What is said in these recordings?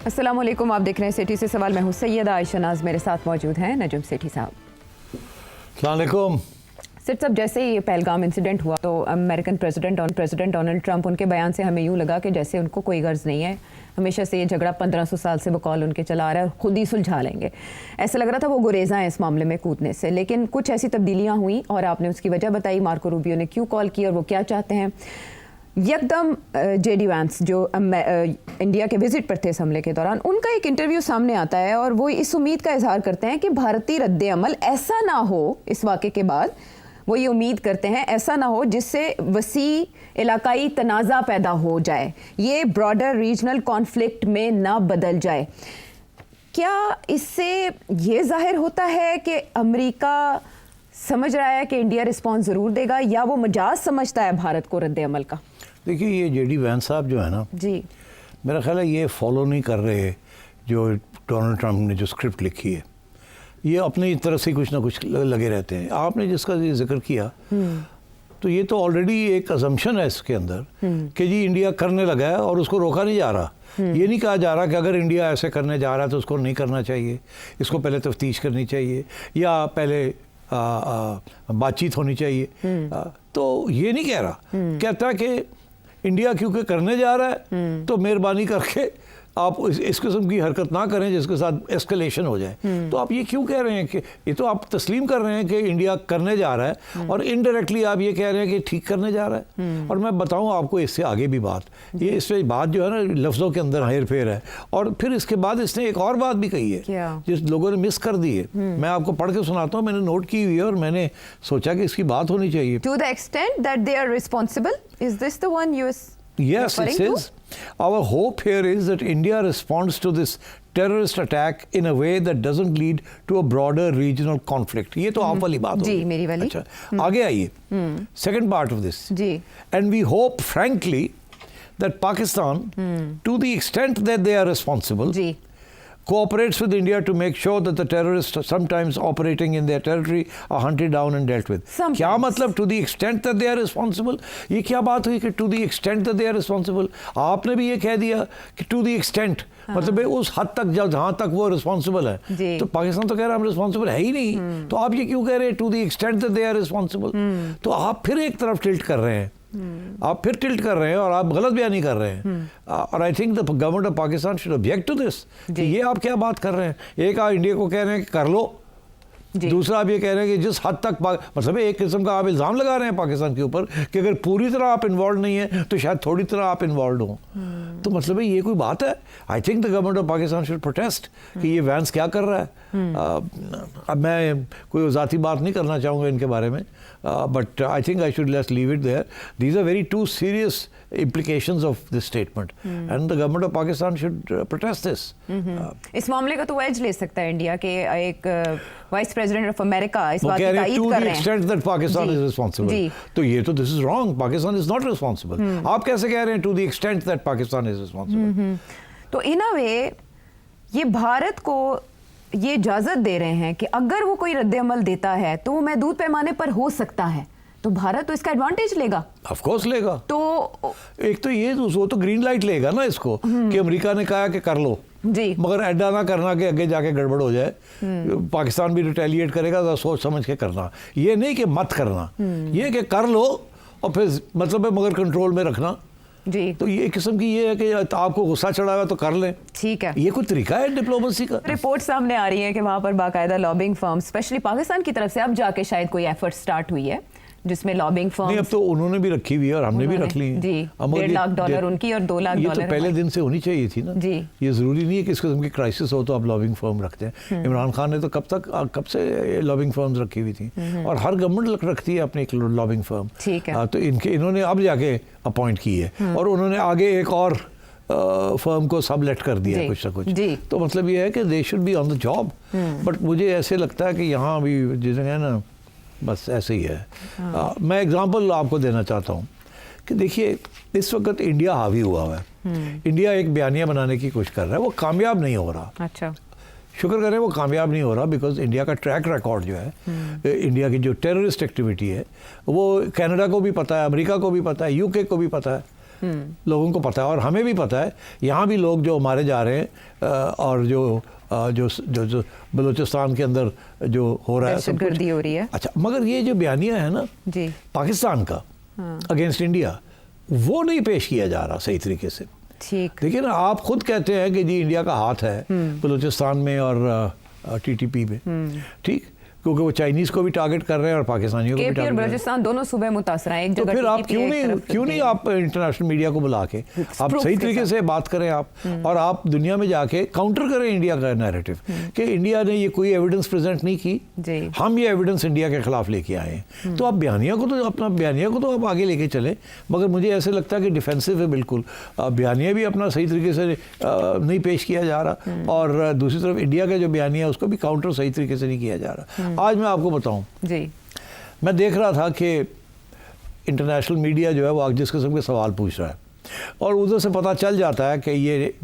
अस्सलाम वालेकुम, आप देख रहे हैं सिटी से सवाल। मैं हूं सैयदा आयशा नाज, मेरे साथ मौजूद हैं नजम सेठी साहब। अस्सलाम वालेकुम। सिर्फ सब जैसे ही ये पहलगाम इंसिडेंट हुआ तो अमेरिकन प्रेसिडेंट डोनाल्ड ट्रंप, उनके बयान से हमें यूँ लगा कि जैसे उनको कोई गर्ज नहीं है, हमेशा से ये झगड़ा 1500 साल से बकौल उनके चला आ रहा है और ख़ुद ही सुलझा लेंगे। ऐसा लग रहा था वो गुरेज़ा हैं इस मामले में कूदने से, लेकिन कुछ ऐसी तब्दीलियाँ हुई और आपने उसकी वजह बताई। मार्को रूबियो ने क्यों कॉल की और वो क्या चाहते हैं। यकदम जेडी वैंस जो इंडिया के विजिट पर थे इस हमले के दौरान, उनका एक इंटरव्यू सामने आता है और वो इस उम्मीद का इजहार करते हैं कि भारतीय रद्द अमल ऐसा ना हो, इस वाक़े के बाद वो ये उम्मीद करते हैं ऐसा ना हो जिससे वसी इलाकाई तनाज़ा पैदा हो जाए, ये ब्रॉडर रीजनल कॉन्फ्लिक्ट में ना बदल जाए। क्या इससे ये जाहिर होता है कि अमेरिका समझ रहा है कि इंडिया रिस्पॉन्स ज़रूर देगा, या वो मजाज समझता है भारत को रद्द अमल का? देखिए, ये जेडी वैंस साहब जो है ना जी, मेरा ख्याल है ये फॉलो नहीं कर रहे जो डोनाल्ड ट्रंप ने जो स्क्रिप्ट लिखी है। ये अपनी तरफ से कुछ ना कुछ लगे रहते हैं। आपने जिसका ये जिक्र किया तो ये तो ऑलरेडी एक असम्पशन है इसके अंदर कि जी इंडिया करने लगा है और उसको रोका नहीं जा रहा। ये नहीं कहा जा रहा कि अगर इंडिया ऐसे करने जा रहा है तो उसको नहीं करना चाहिए, इसको पहले तफ्तीश करनी चाहिए या पहले बातचीत होनी चाहिए। तो ये नहीं कह रहा, कहता कि इंडिया क्योंकि करने जा रहा है तो मेहरबानी करके आप इस किस्म की हरकत ना करें जिसके साथ एस्केलेशन हो जाए। तो आप ये क्यों कह रहे हैं कि ये तो आप तस्लीम कर रहे हैं कि इंडिया करने जा रहा है और इनडायरेक्टली आप ये कह रहे हैं कि ठीक करने जा रहा है। और मैं बताऊं आपको इससे आगे भी बात, ये इससे बात जो है ना लफ्ज़ों के अंदर हेर फेर है। और फिर इसके बाद इसने एक और बात भी कही है जिस लोगों ने मिस कर दी है। मैं आपको पढ़ के सुनाता हूँ, मैंने नोट की हुई है और मैंने सोचा कि इसकी बात होनी चाहिए। To the extent that they are responsible, is this the one you Yes, it says, our hope here is that India responds to this terrorist attack in a way that doesn't lead to a broader regional conflict. ये तो आप वाली बात होगी। जी, मेरी वाली। अच्छा, आगे आइए। Second part of this. Ji. And we hope, frankly, that Pakistan, to the extent that they are responsible, ji, cooperates with India to make sure that the terrorists sometimes operating in their territory are hunted down and dealt with. क्या मतलब to the extent that they are responsible? ये क्या बात हुई कि to the extent that they are responsible? आपने भी ये कह दिया कि to the extent, मतलब उस हद तक जहाँ तक वो रिस्पॉन्सिबल है। तो पाकिस्तान तो कह रहा है हम रिस्पॉन्सिबल है ही नहीं, तो आप ये क्यों कह रहे हैं to the extent that they are responsible? तो आप फिर एक तरफ टिल्ट कर रहे हैं, आप फिर टिल्ट कर रहे हैं और आप गलत बयानी कर रहे हैं। और I think the government of Pakistan should object to this कि ये आप क्या बात कर रहे हैं। एक आप इंडिया को कह रहे हैं कि कर लो, दूसरा आप ये कह रहे हैं कि जिस हद तक मतलब एक किस्म का आप इल्ज़ाम लगा रहे हैं पाकिस्तान के ऊपर कि अगर पूरी तरह आप इन्वॉल्व नहीं है तो शायद थोड़ी तरह आप इन्वॉल्व हो। तो मतलब ये कोई बात है? आई think the government of Pakistan should protest कि ये वैंस क्या कर रहा है। अब मैं कोई ज़ाती बात नहीं करना चाहूँगा इनके बारे में, but I think I should just leave it there. These are very two serious implications of this statement, and the government of Pakistan should protest this. इस मामले का तो एज ले सकता है इंडिया के एक वाइस प्रेसिडेंट ऑफ अमेरिका इस बात की तायीद कर रहे हैं। To the extent that Pakistan is responsible. तो ये तो this is wrong. Pakistan is not responsible. आप कैसे कह रहे हैं to the extent that Pakistan is responsible? तो इन अ वे ये भारत को ये इजाज़त दे रहे हैं कि अगर वो कोई रद्द अमल देता है तो वो महदूद पैमाने पर हो सकता है, तो भारत तो इसका एडवांटेज लेगा। ऑफ कोर्स लेगा। तो एक तो ये वो तो ग्रीन लाइट लेगा ना इसको कि अमेरिका ने कहा कि कर लो जी, मगर ऐडा ना करना कि आगे जाके गड़बड़ हो जाए। पाकिस्तान भी रिटेलिएट करेगा तो सोच समझ के करना, ये नहीं कि मत करना, ये कि कर लो और फिर मतलब मगर कंट्रोल में रखना जी। तो ये किस्म की ये है कि आपको गुस्सा चढ़ा हुआ तो कर लें, ठीक है। ये कोई तरीका है डिप्लोमेसी का? रिपोर्ट सामने आ रही है कि वहाँ पर बाकायदा लॉबिंग फर्म स्पेशली पाकिस्तान की तरफ से अब जाके शायद कोई एफर्ट स्टार्ट हुई है जिसमें लॉबिंग फर्म नहीं, अब तो उन्होंने भी रखी हुई है और हमने भी रख ली है। जी, $1.5 लाख उनकी और $2 लाख ये तो पहले दिन से होनी चाहिए थी ना जी। ये ज़रूरी नहीं है कि इस किस्म की क्राइसिस हो तो आप लॉबिंग फर्म रखते हैं। इमरान खान ने तो कब से लॉबिंग फर्म्स रखी हुई थी और हर गवर्नमेंट रखती है अपनी एक लॉबिंग फर्म, ठीक है। तो इन्होंने अब जाके अपॉइंट की है और उन्होंने आगे एक और फर्म को सबलेट कर दिया कुछ ना कुछ। तो मतलब ये है कि they should be on the job. But मुझे ऐसे लगता है कि यहाँ अभी जिसे है ना बस ऐसे ही है। मैं एग्जांपल आपको देना चाहता हूँ कि देखिए इस वक्त इंडिया हावी हुआ है। इंडिया एक बयानिया बनाने की कोशिश कर रहा है, वो कामयाब नहीं हो रहा। अच्छा, शुक्र करें वो कामयाब नहीं हो रहा बिकॉज इंडिया का ट्रैक रिकॉर्ड जो है, इंडिया की जो टेररिस्ट एक्टिविटी है वो कनाडा को भी पता है, अमेरिका को भी पता है, यूके को भी पता है। लोगों को पता है और हमें भी पता है, यहाँ भी लोग जो मारे जा रहे हैं और जो बलूचिस्तान के अंदर जो हो रहा है, दहशतगर्दी हो रही है। अच्छा, मगर ये जो बयानिया है ना जी पाकिस्तान का अगेंस्ट इंडिया, वो नहीं पेश किया जा रहा सही तरीके से। ठीक, देखिए ना, आप खुद कहते हैं कि जी इंडिया का हाथ है बलूचिस्तान में और TTP में, ठीक, क्योंकि वो चाइनीज को भी टारगेट कर रहे हैं और पाकिस्तानियों को भी केपी और टारगेट कर रहे हैं। बलूचिस्तान दोनों सूबे मुतासर हैं, एक तो जगह फिर आप TTP क्यों नहीं आप इंटरनेशनल मीडिया को बुला के आप Proof सही के तरीके से बात करें आप, और आप दुनिया में जाके काउंटर करें इंडिया का नैरेटिव कि इंडिया ने ये कोई एविडेंस प्रेजेंट नहीं की, जी। हम ये एविडेंस इंडिया के खिलाफ लेके आए हैं। तो आप बयानिया को तो आप आगे लेके चले, मगर मुझे ऐसे लगता है कि डिफेंसिव है बिल्कुल। बयानिया भी अपना सही तरीके से नहीं पेश किया जा रहा, और दूसरी तरफ इंडिया का जो बयानिया उसको भी काउंटर सही तरीके से नहीं किया जा रहा। आज मैं आपको बताऊं, जी, मैं देख रहा था कि इंटरनेशनल मीडिया जो है वो जिस किस्म के सवाल पूछ रहा है, और उधर से पता चल जाता है कि ये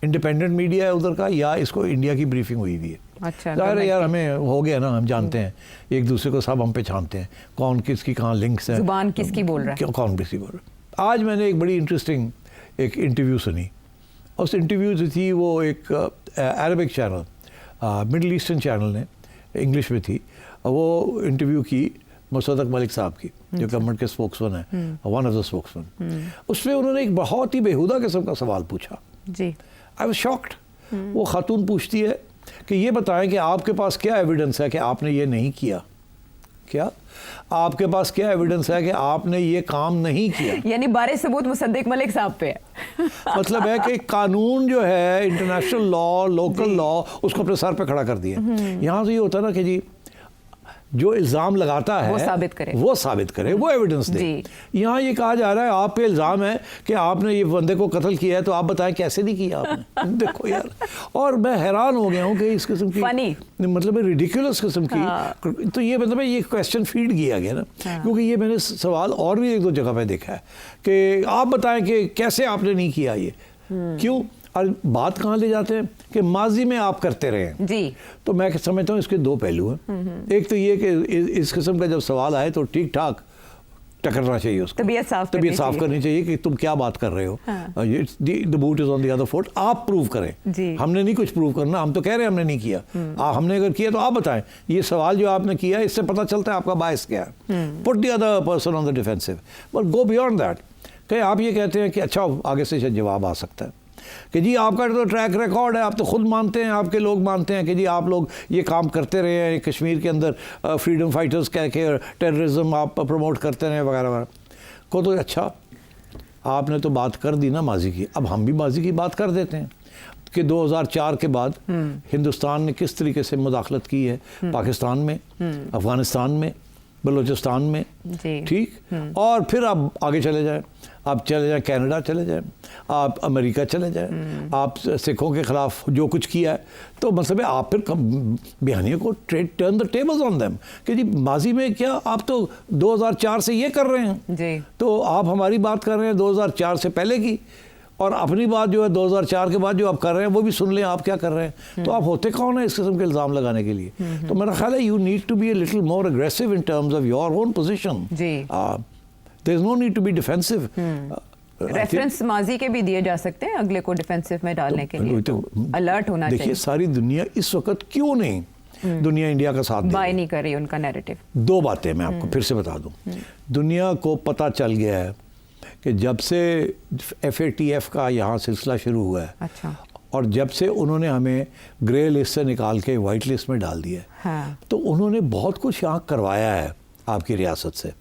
इंडिपेंडेंट मीडिया है उधर का, या इसको इंडिया की ब्रीफिंग हुई हुई है। अच्छा, ज़ाहिर है यार, हमें हो गया ना, हम जानते हैं एक दूसरे को, सब हम पहचानते हैं कौन किसकी कहाँ लिंक्स हैं, जुबान किसकी बोल रहा है, कौन किसकी बोल रहा है। आज मैंने एक बड़ी इंटरेस्टिंग एक इंटरव्यू सुनी। उस इंटरव्यू जो थी वो एक Arabic channel, middle eastern channel ने, इंग्लिश में थी, वो इंटरव्यू की मुसद्दक मलिक साहब की, जो गवर्नमेंट के स्पोक्समैन है, वन ऑफ द स्पोक्समैन। उसमें उन्होंने एक बहुत ही बेहुदा किस्म का सवाल पूछा। जी, आई वाज शॉक्ड। वो खातून पूछती है कि ये बताएं कि आपके पास क्या एविडेंस है कि आपने ये नहीं किया, क्या आपके पास क्या एविडेंस है कि आपने ये काम नहीं किया। यानी बारे सबूत मुसद्दिक मलिक साहब पे है। मतलब है कि कानून जो है, इंटरनेशनल लॉ, लोकल लॉ, उसको अपने सर पे खड़ा कर दिया। यहाँ से ये होता है ना कि जी जो इल्ज़ाम लगाता है वो साबित करे, वो एविडेंस दे। यहाँ ये कहा जा रहा है आप पे इल्ज़ाम है कि आपने ये बंदे को कत्ल किया है, तो आप बताएं कैसे नहीं किया आपने। देखो यार, और मैं हैरान हो गया हूँ कि इस किस्म की मतलब रिडिकुलस किस्म की, तो ये मतलब ये क्वेश्चन फीड किया गया ना, क्योंकि ये मैंने सवाल और भी एक दो जगह पे देखा है कि आप बताएं कि कैसे आपने नहीं किया ये, क्यों, और बात कहाँ ले जाते हैं कि माजी में आप करते रहे हैं। जी, तो मैं समझता हूँ इसके दो पहलू हैं। एक तो ये कि इस किस्म का जब सवाल आए तो ठीक ठाक टकरना चाहिए, उसको तबीयत साफ करनी चाहिए कि तुम क्या बात कर रहे हो, the boot is on the other foot, आप प्रूव करें। हमने नहीं कुछ प्रूव करना, हम तो कह रहे हैं हमने नहीं किया, हमने अगर किया तो आप बताएं। ये सवाल जो आपने किया इससे पता चलता है आपका बायस क्या है। Put the other person on the defensive, but go beyond that. कि आप ये कहते हैं कि अच्छा आगे से जवाब आ सकता है कि जी आपका तो ट्रैक रिकॉर्ड है, आप तो खुद मानते हैं, आपके लोग मानते हैं कि जी आप लोग ये काम करते रहे हैं, कश्मीर के अंदर फ्रीडम फाइटर्स कह के टेररिज्म आप प्रमोट करते रहे वगैरह वगैरह को। तो अच्छा, आपने तो बात कर दी ना माजी की, अब हम भी माजी की बात कर देते हैं कि 2004 के बाद हिंदुस्तान ने किस तरीके से मुदाखलत की है पाकिस्तान में, अफगानिस्तान में, बलूचिस्तान में, ठीक। और फिर आप आगे चले जाएं, आप चले जाएं कनाडा चले जाएं, आप अमेरिका चले जाएं, आप सिखों के खिलाफ जो कुछ किया है, तो मतलब है आप फिर बयानियों को turn the tables on them कि जी माजी में क्या आप तो 2004 से ये कर रहे हैं जी, तो आप हमारी बात कर रहे हैं 2004 से पहले की, और अपनी बात जो है 2004 के बाद जो आप कर रहे हैं वो भी सुन लें आप क्या कर रहे हैं। तो आप होते कौन है इस किस्म के इल्ज़ाम लगाने के लिए। तो मेरा ख्याल है you need to be a little more aggressive in terms of your own position. There is no need to be defensive. Reference माजी के भी दिए जा सकते हैं अगले को डिफेंसिव में डालने के लिए, तो अलर्ट होना चाहिए। देखिए सारी दुनिया इस वक्त क्यों नहीं दुनिया इंडिया का साथ बाय नहीं कर रही उनका नैरेटिव। दो बातें मैं आपको फिर से बता दूं, दुनिया को पता चल गया है कि जब से FATF का यहाँ सिलसिला शुरू हुआ है, अच्छा, और जब से उन्होंने हमें ग्रे लिस्ट से निकाल के वाइट लिस्ट में डाल दिया है, हाँ, तो उन्होंने बहुत कुछ यहाँ करवाया है आपकी रियासत से,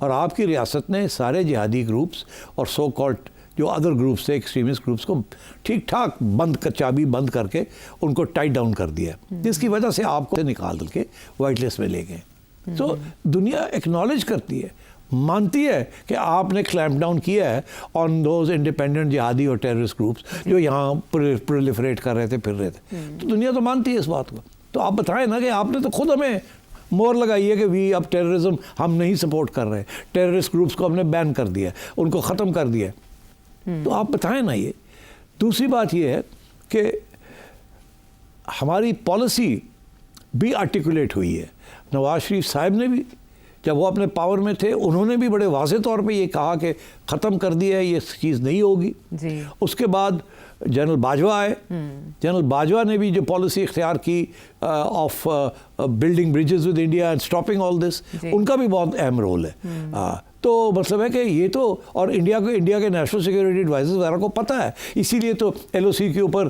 और आपकी रियासत ने सारे जिहादी ग्रुप्स और सो कॉल्ड जो अदर ग्रुप्स थे, एक्सट्रीमिस्ट ग्रुप्स को ठीक ठाक चाबी बंद करके उनको टाइट डाउन कर दिया, जिसकी वजह से आपको निकाल के वाइट लिस्ट में ले गए। तो दुनिया एक्नॉलेज करती है, मानती है कि आपने क्लैम्प डाउन किया है ऑन दोज इंडिपेंडेंट जिहादी और टेररिस्ट ग्रुप्स जो यहाँ प्रोलिफरेट कर रहे थे, फिर रहे थे। तो दुनिया तो मानती है इस बात को। तो आप बताएं ना कि आपने तो खुद हमें मोहर लगाई है कि वी अब टेररिज्म हम नहीं सपोर्ट कर रहे, टेररिस्ट ग्रुप्स को हमने बैन कर दिया, उनको ख़त्म कर दिया। तो आप बताएं ना ये। दूसरी बात ये है कि हमारी पॉलिसी भी आर्टिकुलेट हुई है। नवाज शरीफ साहब ने भी जब वो अपने पावर में थे उन्होंने भी बड़े वाज़े तौर पे ये कहा कि ख़त्म कर दिया है, ये चीज़ नहीं होगी जी। उसके बाद जनरल बाजवा आए। जनरल बाजवा ने भी जो पॉलिसी इख्तियार की of building bridges with India and stopping all this, उनका भी बहुत अहम रोल है। तो मतलब है कि ये तो, और इंडिया के नेशनल सिक्योरिटी एडवाइजर्स वगैरह को पता है, इसीलिए तो LOC के ऊपर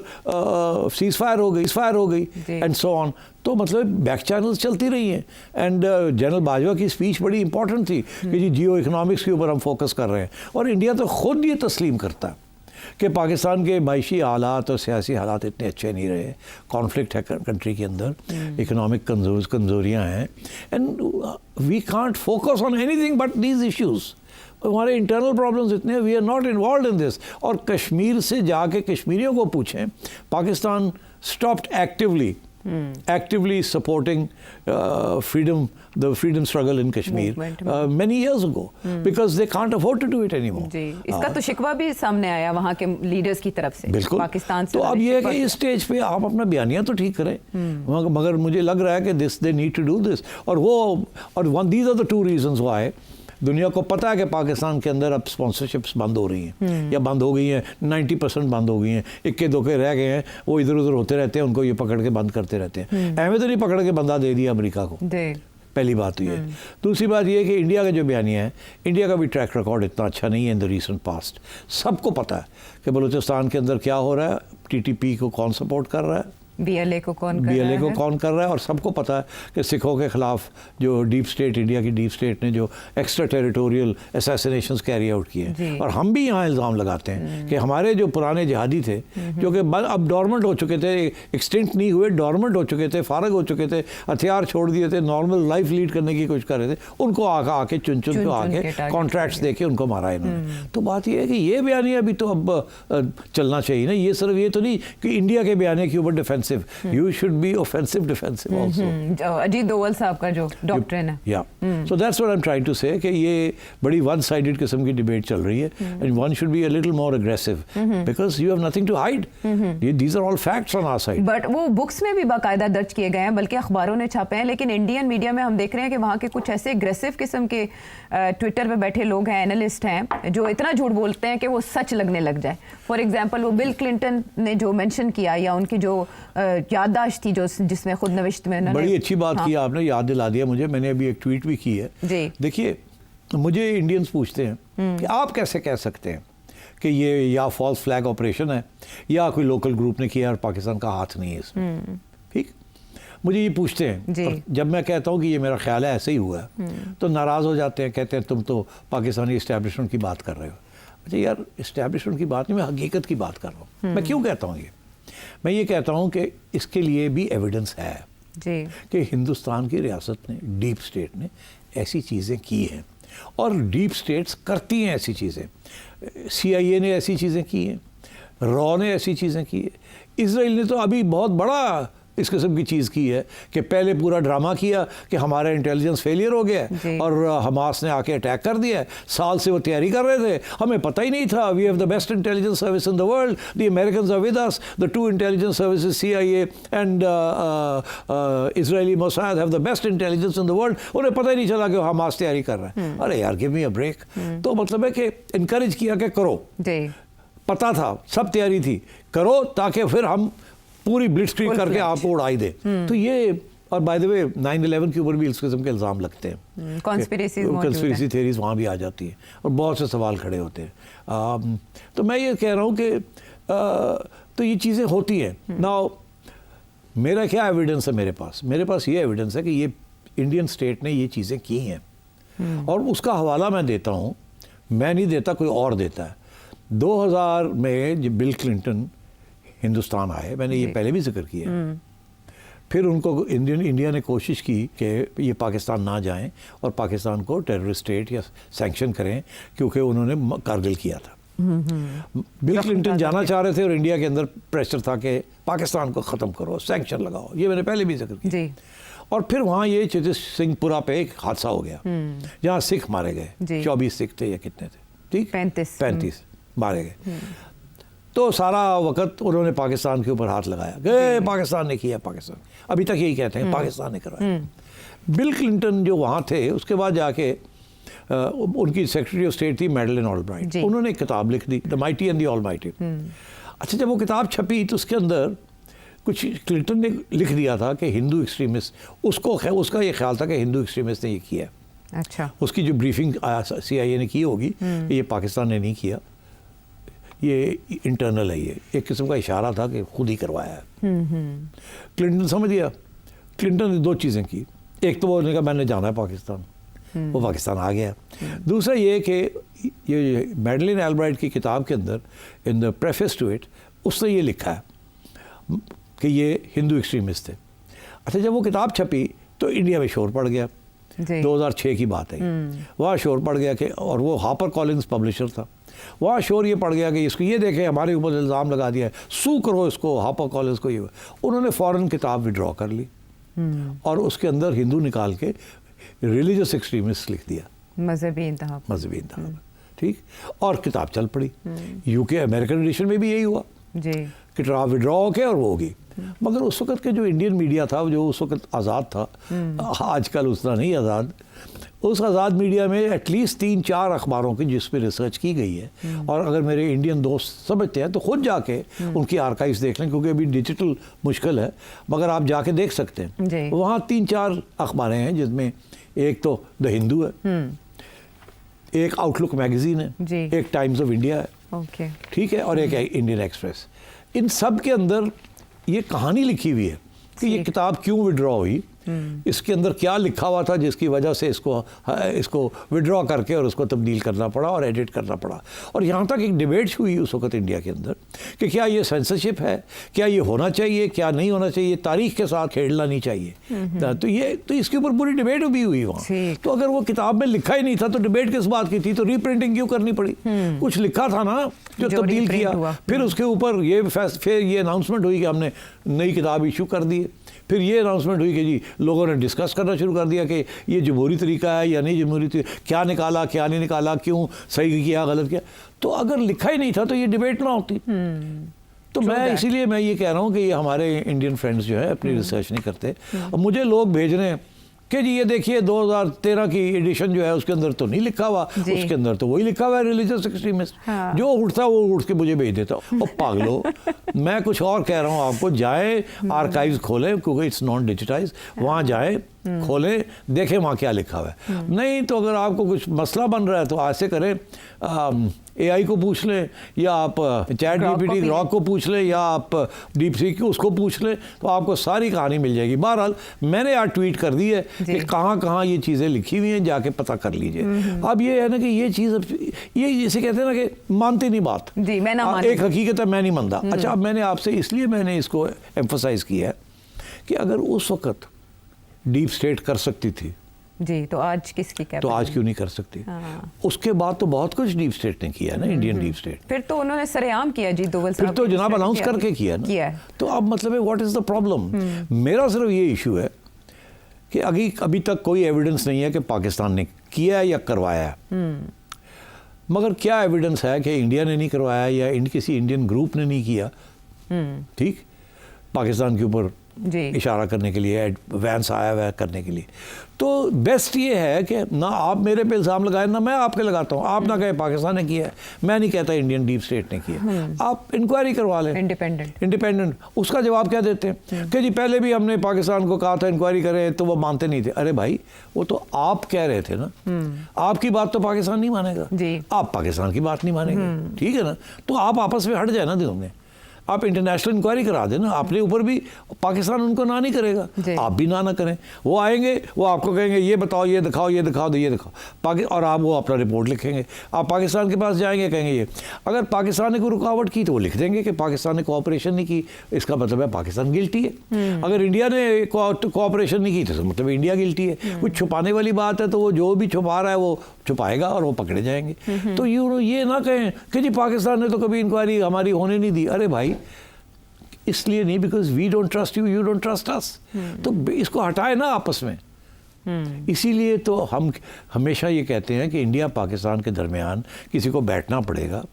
सीज फायर हो गई एंड सो ऑन। तो मतलब बैक चैनल्स चलती रही हैं। एंड जनरल बाजवा की स्पीच बड़ी इंपॉर्टेंट थी कि जी जियो इकनॉमिक्स के ऊपर हम फोकस कर रहे हैं, और इंडिया तो खुद ये तस्लीम करता है कि पाकिस्तान के माशी हालात और सियासी हालात इतने अच्छे नहीं रहे, कॉन्फ्लिक्ट है कंट्री के अंदर, इकोनॉमिक कमज़ोरियाँ हैं, and we can't focus on anything but these issues. हमारे इंटरनल प्रॉब्लम्स इतने, we are not involve in this. और कश्मीर से जाके कश्मीरियों को पूछें, Pakistan stopped actively supporting the freedom struggle in Kashmir many years ago because they can't afford to do it anymore. जी, इसका तो शिकवा भी सामने आया वहाँ के लीडर्स की तरफ से, बिल्कुल पाकिस्तान से। तो अब ये है कि इस स्टेज पे आप अपना बयानिया तो ठीक करें, मगर मुझे लग रहा है कि they need to do this. और these are the two reasons why दुनिया को पता है कि पाकिस्तान के अंदर अब स्पॉन्सरशिप्स बंद हो रही हैं, या बंद हो गई हैं, 90% बंद हो गई हैं, इक्के दोके रह गए हैं, वो इधर उधर होते रहते हैं, उनको ये पकड़ के बंद करते रहते हैं। एवं तो नहीं पकड़ के बंदा दे दिया अमेरिका को, पहली बात तो ये। दूसरी बात ये है कि इंडिया का जो बयानिया है, इंडिया का भी ट्रैक रिकॉर्ड इतना अच्छा नहीं है इन द रीसेंट पास्ट। सबको पता है कि बलूचिस्तान के अंदर क्या हो रहा है, TTP को कौन सपोर्ट कर रहा है, BLA को कौन कर रहा है, और सबको पता है कि सिखों के खिलाफ जो डीप स्टेट, इंडिया की डीप स्टेट ने जो extra territorial assassinations carry out किए, और हम भी यहाँ इल्ज़ाम लगाते हैं कि हमारे जो पुराने जिहादी थे जो कि अब डॉर्मेंट हो चुके थे, एक्सटिंक्ट नहीं हुए, डॉर्मेंट हो चुके थे, फारग हो चुके थे, हथियार छोड़ दिए थे, नॉर्मल लाइफ लीड करने की कोशिश कर रहे थे, उनको आके चुन के आके कॉन्ट्रैक्ट्स दे के उनको मारा इन्होंने। तो बात ये है कि ये बयानिया भी तो अब चलना चाहिए ना, ये सिर्फ ये तो नहीं कि इंडिया के बयानिया के ऊपर defensive, you should be offensive defensive also। Ajit Doval साहब का जो डॉक्ट्रिन है, so that's what I'm trying to say कि ये बड़ी one sided किस्म की डिबेट चल रही है, and one should be a little more aggressive because you have nothing to hide। These are all facts on our side। But वो books में भी बाकायदा दर्ज किए गए हैं, बल्कि अखबारों ने छापे हैं, लेकिन इंडियन मीडिया में हम देख रहे हैं कि वहाँ के कुछ ऐसे एग्रेसिव किस्म के ट्विटर पे बैठे लोग हैं, एनालिस्ट हैं, जो इतना झूठ बोलते हैं कि वो सच लगने लग जाए। फॉर एग्जाम्पल वो बिल क्लिंटन ने जो मेंशन किया, या उनकी जो याददाश्त थी जो जिसमें खुद नविश्त में, बड़ी अच्छी बात की आपने, याद दिला दिया मुझे, मैंने अभी एक ट्वीट भी की है जी। देखिए, मुझे इंडियंस पूछते हैं कि आप कैसे कह सकते हैं कि ये या फॉल्स फ्लैग ऑपरेशन है या कोई लोकल ग्रुप ने किया और पाकिस्तान का हाथ नहीं है इसमें, ठीक? मुझे ये पूछते हैं, जब मैं कहता हूँ कि ये मेरा ख्याल है, ऐसे ही हुआ है, तो नाराज़ हो जाते हैं, कहते हैं तुम तो पाकिस्तानी इस्टेब्लिशमेंट की बात कर रहे हो। अच्छा यार, इस्टेब्लिशमेंट की बात नहीं, मैं हकीकत की बात कर रहा हूँ। मैं क्यों कहता हूँ ये? मैं ये कहता हूँ कि इसके लिए भी एविडेंस है जी। कि हिंदुस्तान की रियासत ने, डीप स्टेट ने ऐसी चीज़ें की हैं, और डीप स्टेट्स करती हैं ऐसी चीज़ें। CIA ने ऐसी चीज़ें की हैं, रॉ ने ऐसी चीज़ें की है, इसराइल ने तो अभी बहुत बड़ा इस किस्म की चीज़ की है कि पहले पूरा ड्रामा किया कि हमारा इंटेलिजेंस फेलियर हो गया है और हमास ने आके अटैक कर दिया है। साल से वो तैयारी कर रहे थे, हमें पता ही नहीं था। We have the best intelligence service in the world, the Americans are with us, the two intelligence services CIA and Israeli Mossad have the best intelligence in the world. उन्हें पता ही नहीं चला कि हमास तैयारी कर रहा है। अरे यार, गिव मी अ ब्रेक। तो मतलब है कि इनकरेज किया कि करो, पता था, सब तैयारी थी, करो, ताकि फिर हम पूरी ब्लिट्सक्रीग करके आपको उड़ाई दे। तो ये, और बाय द वे 9/11 के ऊपर भी इस किस्म के इल्ज़ाम लगते हैं, कॉन्स्पिरेसी थ्योरीज वहाँ भी आ जाती हैं और बहुत से सवाल खड़े होते हैं। तो मैं ये कह रहा हूँ कि तो ये चीज़ें होती हैं। नाउ मेरा क्या एविडेंस है मेरे पास ये एविडेंस है कि ये इंडियन स्टेट ने ये चीज़ें की हैं, और उसका हवाला मैं देता हूँ, मैं नहीं देता, कोई और देता है। 2000 में जब बिल क्लिंटन हिंदुस्तान आए, मैंने ये पहले भी जिक्र किया, फिर उनको इंडिया ने कोशिश की कि ये पाकिस्तान ना जाएं और पाकिस्तान को टेररिस्ट स्टेट या सैंक्शन करें, क्योंकि उन्होंने कारगिल किया था। बिल क्लिंटन जाना चाह रहे थे और इंडिया के अंदर प्रेशर था कि पाकिस्तान को ख़त्म करो, सैंक्शन लगाओ, ये मैंने पहले भी जिक्र किया। और फिर वहाँ ये चितिश सिंहपुरा पे एक हादसा हो गया जहाँ सिख मारे गए, 24 सिख थे या कितने थे, ठीक, 35 मारे गए। तो सारा वक्त उन्होंने पाकिस्तान के ऊपर हाथ लगाया कि पाकिस्तान ने किया, पाकिस्तान, अभी तक यही कहते हैं पाकिस्तान ने करवाया। बिल क्लिंटन जो वहाँ थे, उसके बाद जाके उनकी सेक्रेटरी ऑफ स्टेट थी मैडलिन ऑलब्राइट, उन्होंने एक किताब लिख दी, the mighty and the almighty. अच्छा, जब वो किताब छपी तो उसके अंदर कुछ क्लिंटन ने लिख दिया था कि हिंदू एक्सट्रीमिस्ट, उसका ये ख्याल था कि हिंदू एक्सट्रीमिस्ट ने ये किया। अच्छा, उसकी जो ब्रीफिंग CIA ने की होगी, ये पाकिस्तान ने नहीं किया, ये इंटरनल है, ये एक किस्म का इशारा था कि खुद ही करवाया है। क्लिंटन समझ गया। क्लिंटन ने दो चीज़ें की, एक तो वो ने कहा मैंने जाना है पाकिस्तान, वो पाकिस्तान आ गया। दूसरा ये कि ये मैडलिन ऑलब्राइट की किताब के अंदर in the preface to it उसने ये लिखा है कि ये हिंदू एक्सट्रीमिस्ट थे। अच्छा, जब वो किताब छपी तो इंडिया में शोर पड़ गया, 2006 की बात है, वहाँ शोर पड़ गया कि, और वो हापर कॉलिंस पब्लिशर था, वहाँ शोर ये पड़ गया कि इसको ये देखें हमारे ऊपर इल्ज़ाम लगा दिया है, सू करो इसको, हापर कॉलिंस को। ये उन्होंने फ़ौरन किताब विड्रॉ कर ली और उसके अंदर हिंदू निकाल के रिलीजियस एक्सट्रीमिस्ट लिख दिया, मजहबी इंतहा, मजहबी इंतहा। ठीक, और किताब चल पड़ी। UK अमेरिकन एडिशन में भी यही हुआ जी, किताब विड्रॉ हो के और वो होगी। मगर उस वक्त के जो इंडियन मीडिया था, जो उस वक्त आज़ाद था, आजकल उतना नहीं आज़ाद, उस आज़ाद मीडिया में एटलीस्ट 3-4 अखबारों की जिस पे रिसर्च की गई है, और अगर मेरे इंडियन दोस्त समझते हैं तो खुद जाके उनकी आर्काइव्स देख लें, क्योंकि अभी डिजिटल मुश्किल है, मगर आप जाके देख सकते हैं। वहाँ 3-4 अखबारें हैं, जिसमें एक तो द हिंदू है, एक आउटलुक मैगजीन है, एक टाइम्स ऑफ इंडिया है, ठीक है, और एक है इंडियन एक्सप्रेस। इन सब के अंदर ये कहानी लिखी हुई है कि ये किताब क्यों विड्रॉ हुई, इसके अंदर क्या लिखा हुआ था जिसकी वजह से इसको विड्रॉ करके और उसको तब्दील करना पड़ा और एडिट करना पड़ा। और यहाँ तक एक डिबेट हुई उस वक्त इंडिया के अंदर कि क्या ये सेंसरशिप है, क्या ये होना चाहिए, क्या नहीं होना चाहिए, तारीख के साथ खेलना नहीं चाहिए। तो इसके ऊपर पूरी डिबेट भी हुई वहाँ। तो अगर वो किताब में लिखा ही नहीं था तो डिबेट किस बात की थी, तो रीप्रिंटिंग क्यों करनी पड़ी? कुछ लिखा था ना जो तब्दील किया, फिर उसके ऊपर ये अनाउंसमेंट हुई कि हमने नई किताब इशू कर दी। फिर ये अनाउंसमेंट हुई कि जी लोगों ने डिस्कस करना शुरू कर दिया कि ये जमहूरी तरीका है या नहीं जमहूरी तरीका, क्या निकाला क्या नहीं निकाला, क्यों सही किया गलत किया। तो अगर लिखा ही नहीं था तो ये डिबेट ना होती। तो मैं इसीलिए मैं ये कह रहा हूँ कि ये हमारे इंडियन फ्रेंड्स जो है अपनी रिसर्च नहीं करते। और मुझे लोग भेज रहे हैं कि जी ये देखिए 2013 की एडिशन जो है उसके अंदर तो नहीं लिखा हुआ, उसके अंदर तो वही लिखा हुआ है रिलीजियस एक्सट्रीमिस्ट। जो उठता वो उठ के मुझे भेज देता। और पागलो, मैं कुछ और कह रहा हूँ आपको, जाए आर्काइव्स खोलें, क्योंकि इट्स नॉन डिजिटाइज, वहाँ जाए खोलें, देखें वहाँ क्या लिखा हुआ है। नहीं तो अगर आपको कुछ मसला बन रहा है तो ऐसे करें, AI को पूछ लें, या आप चैट GPT ग्रॉक को पूछ लें, या आप DeepSeek को उसको पूछ लें, तो आपको सारी कहानी मिल जाएगी। बहरहाल मैंने आज ट्वीट कर दी है कि कहाँ कहाँ ये चीज़ें लिखी हुई हैं, जाके पता कर लीजिए। अब ये है ना कि ये चीज़, ये जिसे कहते हैं ना कि मानते नहीं बात, जी, मैं ना एक हकीकत है, मैं नहीं मानता। अच्छा, अब मैंने आपसे इसलिए मैंने इसको एम्फोसाइज किया है कि अगर उस वक्त डीप स्टेट कर सकती थी जी, तो आज किसकी क्या, तो आज क्यों नहीं कर सकती? उसके बाद तो बहुत कुछ डीप स्टेट ने किया ना, इंडियन डीप स्टेट। फिर तो उन्होंने सरेआम किया जी, दोवल साहब, फिर तो जनाब अनाउंस करके किया ना। तो अब मतलब है व्हाट इज द प्रॉब्लम? मेरा सिर्फ ये इशू है कि अभी तक कोई एविडेंस नहीं है कि पाकिस्तान ने किया है या करवाया है। मगर क्या एविडेंस है कि इंडिया ने नहीं करवाया या किसी इंडियन ग्रुप ने नहीं किया, ठीक, पाकिस्तान के ऊपर इशारा करने के लिए, एडवांस आया हुआ है करने के लिए। तो बेस्ट ये है कि ना आप मेरे पे इल्ज़ाम लगाए, ना मैं आप पे लगाता हूँ। आप ना कहे पाकिस्तान ने किया है, मैं नहीं कहता इंडियन डीप स्टेट ने किया। आप इंक्वायरी करवा लें, इंडिपेंडेंट। उसका जवाब क्या देते हैं कि जी पहले भी हमने पाकिस्तान को कहा था इंक्वायरी करें, तो वो मानते नहीं थे। अरे भाई, वो तो आप कह रहे थे ना, आपकी बात तो पाकिस्तान नहीं मानेगा, आप पाकिस्तान की बात नहीं मानेंगे, ठीक है ना। तो आप आपस में हट जाए ना, दिनों में आप इंटरनेशनल इंक्वायरी करा देना, अपने ऊपर भी पाकिस्तान उनको ना नहीं करेगा, आप भी ना करें। वो आएंगे, वो आपको कहेंगे ये बताओ, ये दिखाओ, ये दिखाओ, ये दिखाओ, और आप वो अपना रिपोर्ट लिखेंगे। आप पाकिस्तान के पास जाएंगे, कहेंगे ये, अगर पाकिस्तान ने कोई रुकावट की तो वो लिख देंगे कि पाकिस्तान ने कोऑपरेशन नहीं की, इसका मतलब है पाकिस्तान गिल्टी है। अगर इंडिया ने कोऑपरेशन नहीं की तो मतलब इंडिया गिल्टी है। कुछ छुपाने वाली बात है तो वो जो भी छुपा रहा है वो छुपाएगा और वो पकड़े जाएंगे। तो ये ना कहें कि जी पाकिस्तान ने तो कभी इंक्वायरी हमारी होने नहीं दी। अरे भाई, इसलिए नहीं because we don't trust you, you don't trust us. तो इसको हटाए ना आपस में। इसीलिए तो हम हमेशा ये कहते हैं कि इंडिया पाकिस्तान के दरमियान किसी को बैठना पड़ेगा,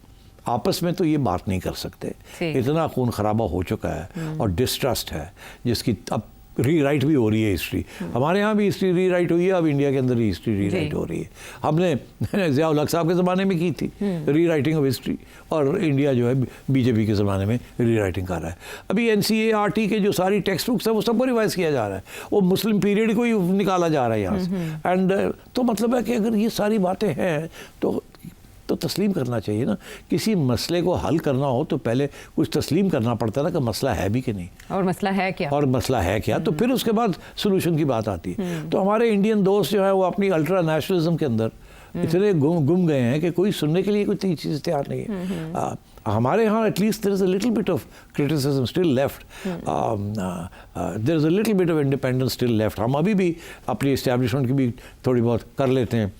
आपस में तो ये बात नहीं कर सकते, इतना खून खराबा हो चुका है और डिस्ट्रस्ट है जिसकी अब रीराइट भी हो रही है हिस्ट्री। हमारे यहाँ भी हिस्ट्री रीराइट हुई है, अब इंडिया के अंदर ही हिस्ट्री रीराइट हो रही है। हमने ज़िया उल हक साहब के ज़माने में की थी रीराइटिंग ऑफ हिस्ट्री, और इंडिया जो है बीजेपी के ज़माने में रीराइटिंग कर रहा है। अभी NCERT के जो सारी टेक्स्ट बुक्स है वो सबको रिवाइज किया जा रहा है, वो मुस्लिम पीरियड को ही निकाला जा रहा है यहाँ से। एंड तो मतलब है कि अगर ये सारी बातें हैं तो तस्लीम करना चाहिए ना। किसी मसले को हल करना हो तो पहले कुछ तस्लीम करना पड़ता है ना कि मसला है भी कि नहीं, और मसला है क्या, तो फिर उसके बाद सोल्यूशन की बात आती है। तो हमारे इंडियन दोस्त जो है वो अपनी अल्ट्रा नेशनलिज्म के अंदर इतने गुम गए हैं कि कोई सुनने के लिए कोई चीज़ तैयार नहीं है। हमारे यहाँ at least there is a little bit of criticism still left, there is a little bit of independence still left. हम अभी भी अपनी इस्टेब्लिशमेंट की भी थोड़ी बहुत कर लेते हैं,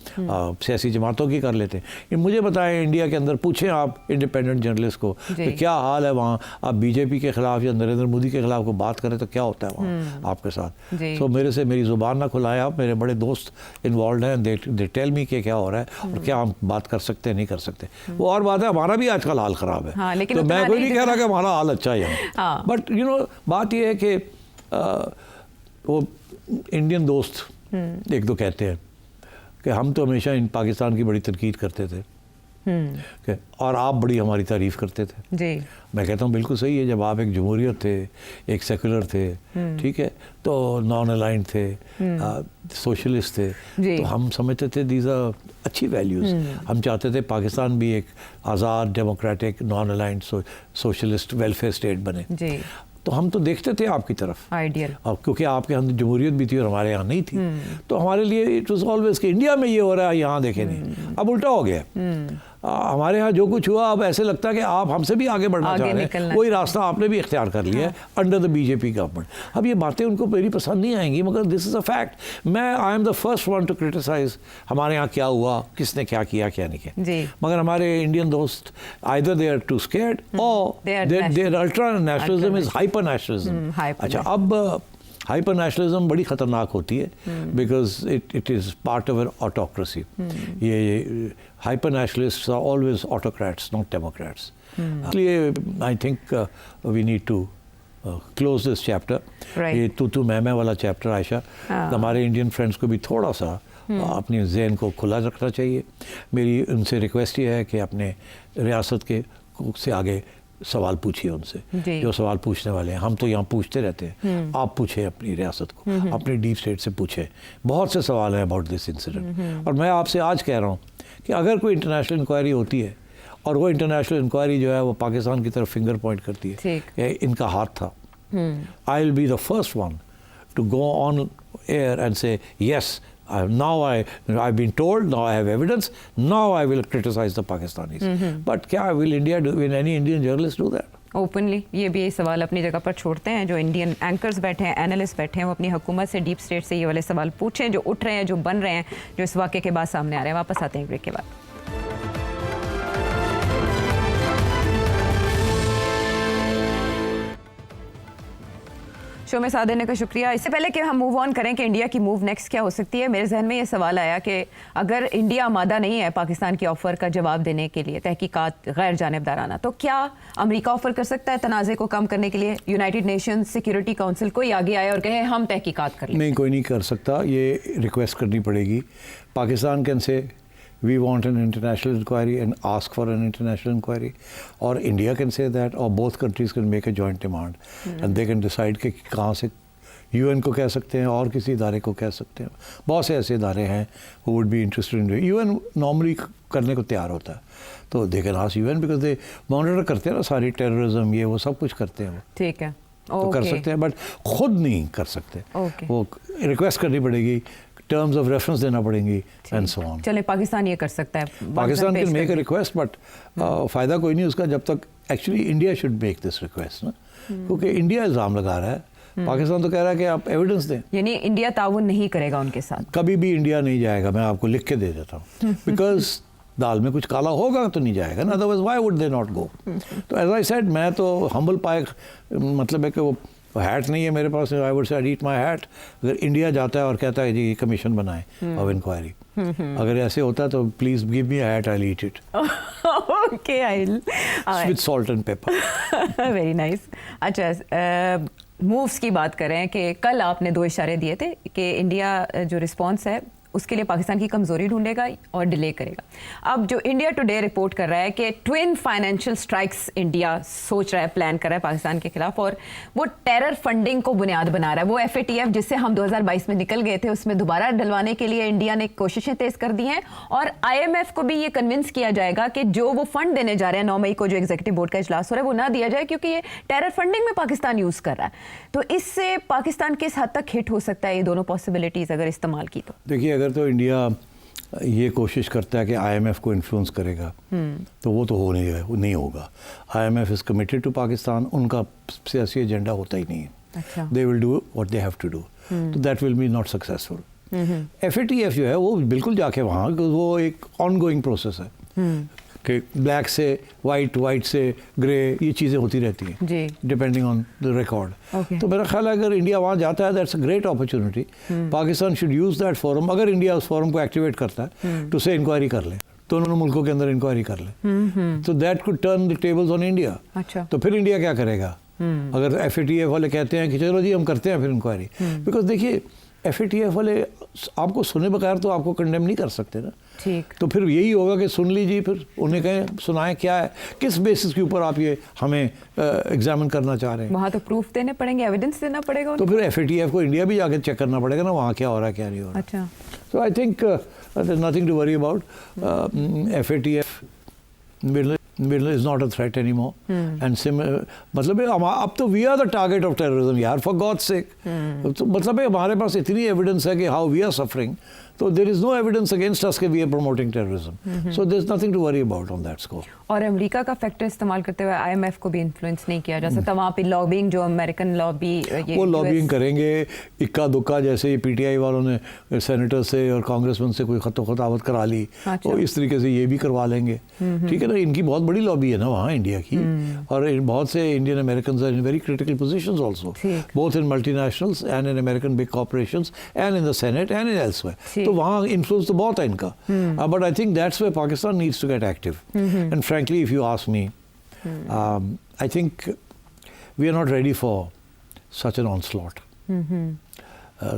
सियासी जमातों की कर लेते हैं। मुझे बताएं, इंडिया के अंदर पूछें आप इंडिपेंडेंट जर्नलिस्ट को कि क्या हाल है वहाँ, आप बीजेपी के खिलाफ या नरेंद्र मोदी के खिलाफ को बात करें तो क्या होता है वहाँ आपके साथ। तो मेरी ज़ुबान ना खुलाएं आप, मेरे बड़े दोस्त इन्वॉल्व हैं, दे टेल मी कि क्या हो रहा है और क्या हम बात कर सकते हैं नहीं कर सकते। वो और बात है, हमारा भी आजकल हाल ख़राब है। हाँ, लेकिन तो मैं कोई नहीं कह रहा कि हमारा हाल अच्छा है, बट बात यह है कि वो इंडियन दोस्त एक दो कहते हैं कि हम तो हमेशा इन पाकिस्तान की बड़ी तनकीद करते थे और आप बड़ी हमारी तारीफ करते थे जी। मैं कहता हूँ बिल्कुल सही है, जब आप एक जमहूरियत थे, एक सेकुलर थे, ठीक है, तो नॉन अलाइंड थे, सोशलिस्ट थे, तो हम समझते थे दीज आर अच्छी वैल्यूज़। हम चाहते थे पाकिस्तान भी एक आज़ाद democratic non aligned socialist welfare state बने जी। तो हम तो देखते थे आपकी तरफ आइडियल, और क्योंकि आपके यहाँ जमहूरियत भी थी और हमारे यहाँ नहीं थी, तो हमारे लिए इट वाज ऑलवेज कि इंडिया में ये हो रहा है, यहाँ देखे नहीं। अब उल्टा हो गया, हमारे यहाँ जो कुछ हुआ अब ऐसे लगता है कि आप हमसे भी आगे बढ़ना चाह रहे हैं, वही रास्ता आपने भी इख्तियार कर लिया है अंडर द बीजेपी गवर्नमेंट। अब ये बातें उनको मेरी पसंद नहीं आएंगी, मगर दिस इज़ अ फैक्ट। मैं I am the first one to criticize हमारे यहाँ क्या हुआ, किसने क्या किया क्या नहीं किया, मगर हमारे इंडियन दोस्त either they are too scared और their ultra nationalism is hyper nationalism. अच्छा, अब हाइपर नेशनलिज्म बड़ी ख़तरनाक होती है because it is part of an autocracy. ये hyper nationalists are always autocrats not democrats. इसलिए I think we need to close this chapter. ये तू मैं वाला चैप्टर आयशा, हमारे इंडियन फ्रेंड्स को भी थोड़ा सा अपनी जहन को खुला रखना चाहिए। मेरी उनसे रिक्वेस्ट ये है कि अपने रियासत के से आगे सवाल पूछिए उनसे जो सवाल पूछने वाले हैं। हम तो यहाँ पूछते रहते हैं, आप पूछें अपनी रियासत को, अपनी डीप स्टेट से पूछें। बहुत से सवाल हैं अबाउट दिस इंसिडेंट, और मैं आपसे आज कह रहा हूँ कि अगर कोई इंटरनेशनल इंक्वायरी होती है और वो इंटरनेशनल इंक्वायरी जो है वो पाकिस्तान की तरफ फिंगर पॉइंट करती है कि इनका हाथ था, I will be the first one to go on air and say yes, now I've been told, now I have evidence, now I will criticize the Pakistanis. But क्या will India do, will any Indian journalist do that? Openly ये भी सवाल अपनी जगह पर छोड़ते हैं। जो इंडियन एंकर्स बैठे हैं, एनालिस्ट बैठे हैं, वो अपनी हुकूमत से, डीप स्टेट से ये वाले सवाल पूछें जो उठ रहे हैं, जो बन रहे हैं, जो इस वाक़े के बाद सामने आ रहे हैं। वापस आते हैं ब्रेक के बाद। शो में साथ देने का शुक्रिया। इससे पहले कि हम मूव ऑन करें कि इंडिया की मूव नेक्स्ट क्या हो सकती है, मेरे जहन में ये सवाल आया कि अगर इंडिया आमादा नहीं है पाकिस्तान की ऑफ़र का जवाब देने के लिए तहकीकात गैर जानिबदाराना, तो क्या अमेरिका ऑफ़र कर सकता है तनाज़े को कम करने के लिए? यूनाइटेड नेशन सिक्योरिटी काउंसिल कोई आगे आए और कहे हम तहकीकात कर लें? नहीं, कोई नहीं कर सकता। ये रिक्वेस्ट करनी पड़ेगी। Pakistan can say we want an international inquiry and ask for an international inquiry, or India can say that, or both countries can make a joint demand and they can decide कि कहाँ से UN को कह सकते हैं और किसी इदारे को कह सकते हैं। बहुत से ऐसे इदारे हैं who would be interested in UN normally करने को तैयार होता है, तो they can ask UN because they monitor करते हैं ना सारी टेररिज्म, ये वो सब कुछ करते हैं वो, ठीक है, तो कर सकते हैं, बट खुद नहीं कर सकते। वो रिक्वेस्ट करनी पड़ेगी, टर्म्स ऑफ रेफरेंस देना पड़ेंगी एंड सो ऑन। चले, पाकिस्तान ये कर सकता है, Pakistan can make a request, but फ़ायदा कोई नहीं उसका जब तक actually India should make this request ना, क्योंकि इंडिया इल्ज़ाम लगा रहा है, पाकिस्तान तो कह रहा है कि आप एविडेंस दें। यानी इंडिया ताउन नहीं करेगा उनके साथ, कभी भी इंडिया नहीं जाएगा, मैं आपको लिख के दे देता हूँ, बिकॉज दाल में कुछ काला होगा तो नहीं जाएगा ना, otherwise why would they not go. तो एज आई सेड, मैं तो हम्बल पाए, मतलब है कि वो हैट नहीं है मेरे पास, I would say I eat my hat. अगर इंडिया जाता है और कहता है जी कमीशन बनाए ऑफ इंक्वायरी, अगर ऐसे होता तो please give me hat, I eat it okay, I with salt and paper. Very nice. अच्छा, मूव्स की बात करें कि कल आपने 2 इशारे दिए थे कि इंडिया जो रिस्पॉन्स है उसके लिए पाकिस्तान की कमज़ोरी ढूंढेगा और डिले करेगा। अब जो इंडिया टुडे रिपोर्ट कर रहा है कि ट्विन फाइनेंशियल स्ट्राइक्स इंडिया सोच रहा है, प्लान कर रहा है पाकिस्तान के खिलाफ, और वो टेरर फंडिंग को बुनियाद बना रहा है। वो FATF जिससे हम 2022 में निकल गए थे उसमें दोबारा डलवाने के लिए इंडिया ने कोशिशें तेज़ कर दी हैं, और IMF को भी ये कन्विंस किया जाएगा कि जो वो फंड देने जा रहे हैं 9 मई को जो एग्जीक्यूटिव बोर्ड का इजलास हो रहा है वो ना दिया जाए, क्योंकि ये टेरर फंडिंग में पाकिस्तान यूज़ कर रहा है। तो इससे पाकिस्तान किस हद तक हिट हो सकता है, ये दोनों पॉसिबिलिटीज़ अगर इस्तेमाल की तो? देखिए, अगर तो इंडिया ये कोशिश करता है कि IMF को इन्फ्लुएंस करेगा तो वो तो नहीं होगा। IMF is committed to Pakistan, उनका सियासी एजेंडा होता ही नहीं है। अच्छा, they will do what they have to do, तो that will be not successful. FATF जो है वो बिल्कुल जाके वहाँ, वो एक ऑनगोइंग प्रोसेस है कि ब्लैक से वाइट, वाइट से ग्रे, ये चीज़ें होती रहती हैं डिपेंडिंग ऑन द रिकॉर्ड। तो मेरा ख्याल है अगर इंडिया वहाँ जाता है that's a great opportunity. Pakistan should use that forum, अगर इंडिया उस फोरम को एक्टिवेट करता है तो से इंक्वायरी कर ले, दोनों मुल्कों के अंदर इंक्वायरी कर ले, तो that could turn the tables on India. अच्छा, तो फिर इंडिया क्या करेगा अगर FATF वाले कहते हैं कि चलो जी हम करते हैं फिर इंक्वायरी? बिकॉज देखिए FATF वाले आपको सुने बगैर तो आपको कंडेम नहीं कर सकते ना। ठीक, तो फिर यही होगा कि सुन लीजिए, फिर उन्हें कहें सुनाएं क्या है, किस बेसिस के ऊपर आप ये हमें एग्जामिन करना चाह रहे हैं। वहाँ तो प्रूफ देने पड़ेंगे, एविडेंस देना पड़ेगा तो फिर FATF को इंडिया भी जाके चेक करना पड़ेगा ना वहाँ क्या हो रहा है क्या नहीं हो रहा। अच्छा, so I think there is nothing to worry about. FATF is not a threat anymore, and मतलब अब तो we are the target of terrorism यार, for God's sake। तो मतलब हमारे पास इतनी एविडेंस है कि how we are suffering, तो there is no evidence against us कि we are promoting terrorism, so there is nothing to worry about on that score। और अमेरिका का फैक्टर इस्तेमाल करते हुए IMF को भी इन्फ्लुएंस नहीं किया जा सकता वहाँ पे? लॉबिंग, जो अमेरिकन लॉबी, वो लॉबिंग करेंगे इक्का दुक्का, जैसे ये PTI वालों ने सेनेटर से और कांग्रेसमैन से कोई खतोखतावत करा ली, तो इस तरीके से ये भी करवा लेंगे। ठीक है ना, इनकी बहुत बड़ी लॉबी है ना वहाँ इंडिया की, और बहुत से Indian American are in very critical positions also, both in multinationals and in American big corporations and in the senate and in elsewhere. तो वहाँ इन्फ्लुएंस तो बहुत है इनका, but I think that's where Pakistan needs to get active. एंड frankly, if you ask me, I think we are not ready for such an onslaught,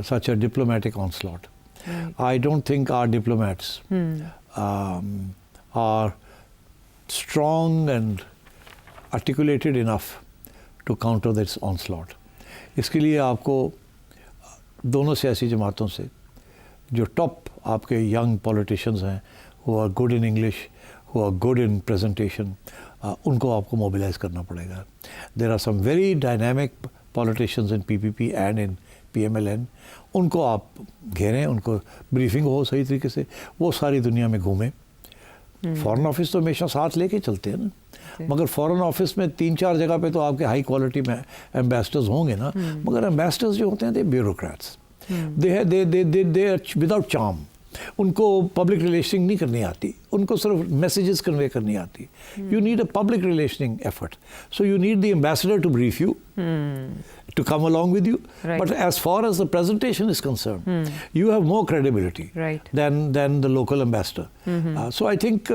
such a diplomatic onslaught. I don't think our diplomats are strong and articulated enough to counter this onslaught. इसके लिए आपको दोनों सियासी जमातों से जो top आपके young politicians हैं, who are good in English, who are good in presentation, उनको आपको mobilize करना पड़ेगा। There are some very dynamic politicians in PPP and in PMLN, उनको आप घेरें, उनको ब्रीफिंग हो सही तरीके से, वो सारी दुनिया में घूमें। फॉरेन ऑफिस तो हमेशा साथ लेके चलते हैं ना, मगर फॉरेन ऑफिस में 3-4 जगह पे तो आपके हाई क्वालिटी में एम्बेसडर्स होंगे ना, मगर एम्बेसडर्स जो होते हैं they bureaucrats, they without charm, उनको पब्लिक रिलेशनिंग नहीं करनी आती, उनको सिर्फ मैसेजेस कन्वे करनी आती। You need a public relationing effort, so you need the ambassador to brief you, to come along with you, but as far as the presentation is concerned, you have more credibility than the local ambassador. So I think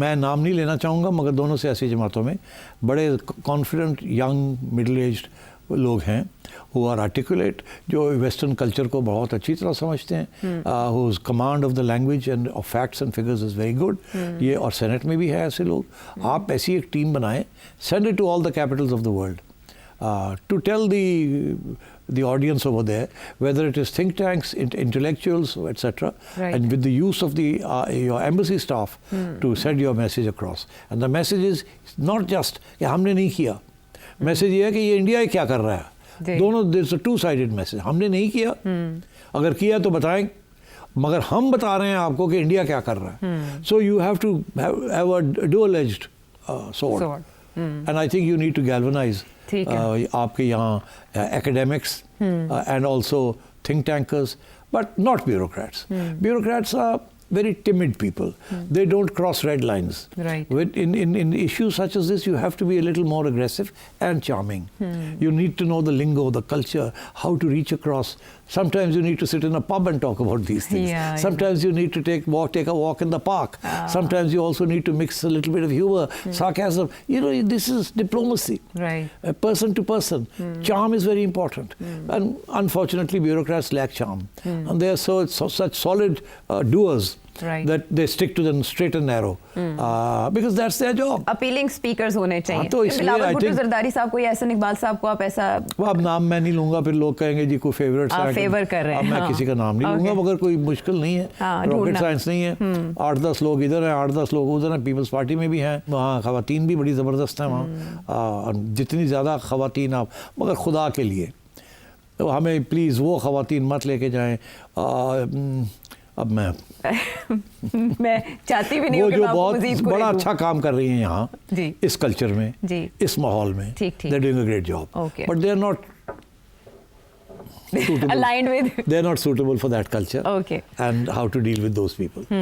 मैं नाम नहीं लेना चाहूँगा, मगर दोनों सियासी जमातों में बड़े confident young middle aged लोग हैं who are articulate, जो वेस्टर्न कल्चर को बहुत अच्छी तरह समझते हैं, whose command of the language and of facts and figures is very good। ये और सेनेट में भी है ऐसे लोग। आप ऐसी एक टीम बनाएं, send it to all the capitals of the world, to tell the audience over there, whether it is think tanks, intellectuals, etc., and with the use of your embassy staff to send your message across. And the message is not just कि हमने नहीं किया, message ये है कि ये India क्या कर रहा है, दोनों, there's a two-sided message। हमने नहीं किया, अगर किया तो बताएं, मगर हम बता रहे हैं आपको कि इंडिया क्या कर रहा है। So you have to have a dual-edged sword, and I think you need to galvanize आपके यहाँ academics and also think tankers, but not bureaucrats। Bureaucrats are very timid people. They don't cross red lines. Right. In issues such as this, you have to be a little more aggressive and charming. You need to know the lingo, the culture, how to reach across. Sometimes you need to sit in a pub and talk about these things. Yeah, Sometimes you need to take a walk in the park. Sometimes you also need to mix a little bit of humor, sarcasm. You know, this is diplomacy. Right. Person to person. Charm is very important. And unfortunately, bureaucrats lack charm. And they are such solid doers. Right. That they stick to the straight and narrow because that's their job. Appealing speakers होने चाहिए। तो इसलिए Bilawal I Bhutto think- Zardari साहब को या एहसन इकबाल साहब को आप ऐसा वो अब नाम मैं नहीं लूंगा, फिर लोग कहेंगे जी कोई फेवरेट आप favor कर रहे हैं, अब मैं हाँ। किसी का नाम नहीं लूंगा, Okay. मगर कोई मुश्किल नहीं है, हाँ, रॉकेट ढूंढना। साइंस नहीं है। 8-10 लोग इधर हैं, 8-10 लोग उधर हैं, पीपल्स पार्टी में भी हैं, वहाँ खवातीन भी बड़ी ज़बरदस्त हैं वहाँ। जितनी ज़्यादा खवातीन आप, मगर खुदा के लिए तो हमें प्लीज़ वो खवातीन मत लेके जाएं। अब मैं मैं चाहती भी नहीं वो हूं कि जो मैं आपको बहुत मज़ीद बड़ा कुरेदूं। अच्छा काम कर रही हैं यहाँ जी। इस कल्चर में, जी। इस माहौल में, ठीक, ठीक। They doing a great job, Okay. But they are not aligned with they are not suitable for that culture. Okay. And how to deal with those people.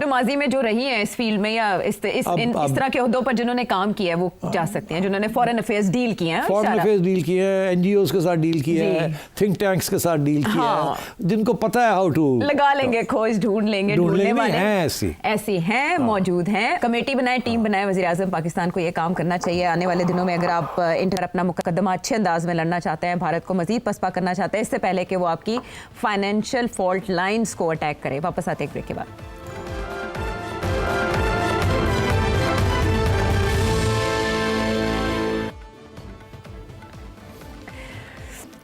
तो माजी में जो रही हैं इस फील्ड में या इस तरह के ओहदों पर जिन्होंने काम किया है वो जा सकते हैं, जिन्होंने फॉरेन अफेयर्स डील किए हैं, फॉरेन अफेयर्स डील किए हैं, एनजीओज के साथ डील किया जी। है, थिंक टैंक्स के साथ डील किया हाँ। है, जिनको पता है हाउ टू लगा लेंगे खोज, ढूंढ लेंगे, ढूंढने में वाले हैं ऐसी हैं, मौजूद हैं। कमेटी बनाए, टीम बनाए, वज़ीर आज़म पाकिस्तान को ये काम करना चाहिए। आने वाले दिनों में अगर आप इंटर अपना मुकदमा अच्छे अंदाज में लड़ना चाहते हैं, भारत को मजीद पसपा करना चाहते हैं, इससे पहले कि वो आपकी फाइनेंशियल फॉल्ट लाइन्स को अटैक करे। वापस आते एक ब्रेक के बाद।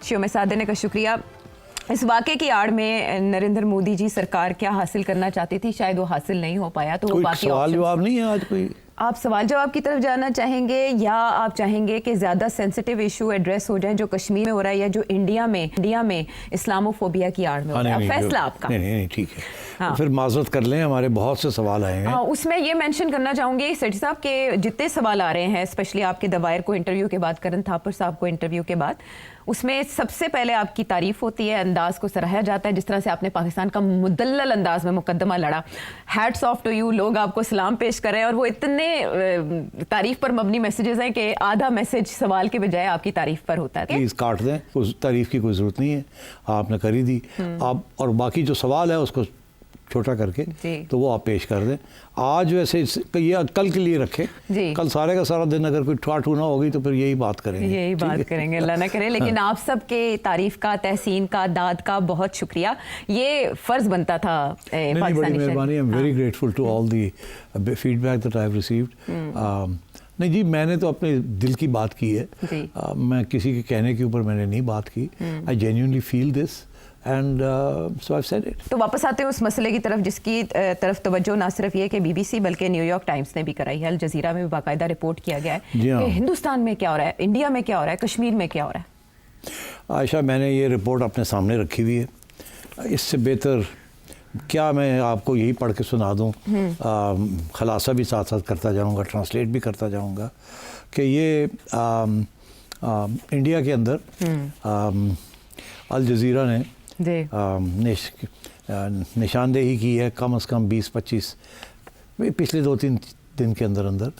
शो में साथ देने का शुक्रिया। इस वाक़े की आड़ में नरेंद्र मोदी जी सरकार क्या हासिल करना चाहती थी, शायद वो हासिल नहीं हो पाया, तो वो कोई बाकी सवाल options- जवाब नहीं है आज कोई। आप सवाल जवाब की तरफ जाना चाहेंगे या आप चाहेंगे कि ज़्यादा सेंसिटिव इशू एड्रेस हो जाए जो कश्मीर में हो रहा है या जो इंडिया में इस्लामोफोबिया की आड़ में हो रहा है? फैसला आपका। नहीं ठीक है, हाँ। फिर माजरत कर लें, हमारे बहुत से सवाल आए हैं। उसमें ये मेंशन करना चाहूँगी सेठी साहब के जितने सवाल आ रहे हैं, स्पेशली आपके दवायर को इंटरव्यू के बाद, करण थापर साहब को इंटरव्यू के बाद, उसमें सबसे पहले आपकी तारीफ होती है, अंदाज को सराहा जाता है, जिस तरह से आपने पाकिस्तान का मुदल्लल अंदाज में मुकदमा लड़ा। हैट्स ऑफ टू यू, लोग आपको सलाम पेश कर रहे हैं और वो इतने तारीफ पर मबनी मैसेजेस हैं कि आधा मैसेज सवाल के बजाय आपकी तारीफ पर होता है। प्लीज़ काट दें, उस तारीफ की कोई ज़रूरत नहीं है, आपने करी दी। आप और बाकी जो सवाल है उसको छोटा करके तो वो आप पेश कर दें। आज वैसे ये कल के लिए रखें, कल सारे का सारा दिन अगर कोई ठाठू ना होगी तो फिर यही बात करेंगे, अल्लाह ना करे। लेकिन आप सबके तारीफ का, तहसीन का, दाद का बहुत शुक्रिया। ये फ़र्ज़ बनता था बड़ी मेहरबानी। I am very grateful to all the feedback that I have received. नहीं जी, मैंने तो अपने दिल की बात की है, मैं किसी के कहने के ऊपर मैंने नहीं बात की। I genuinely feel this and so I've said it. तो वापस आते हैं उस मसले की तरफ जिसकी तरफ तवज्जो ना सिर्फ ये कि BBC बल्कि न्यूयॉर्क टाइम्स ने भी कराई है, अल जजीरा में भी बाकायदा रिपोर्ट किया गया है कि हिंदुस्तान में क्या हो रहा है, इंडिया में क्या हो रहा है, कश्मीर में क्या हो रहा है। आयशा, मैंने ये रिपोर्ट अपने सामने रखी हुई है, इससे बेहतर क्या मैं आपको यही पढ़ के सुना दूँ? खलासा भी साथ साथ करता जाऊँगा, ट्रांसलेट भी करता जाऊँगा कि ये इंडिया के अंदर अल जजीरा ने निशानदेही की है कम से कम 20-25 पिछले 2-3 दिन के अंदर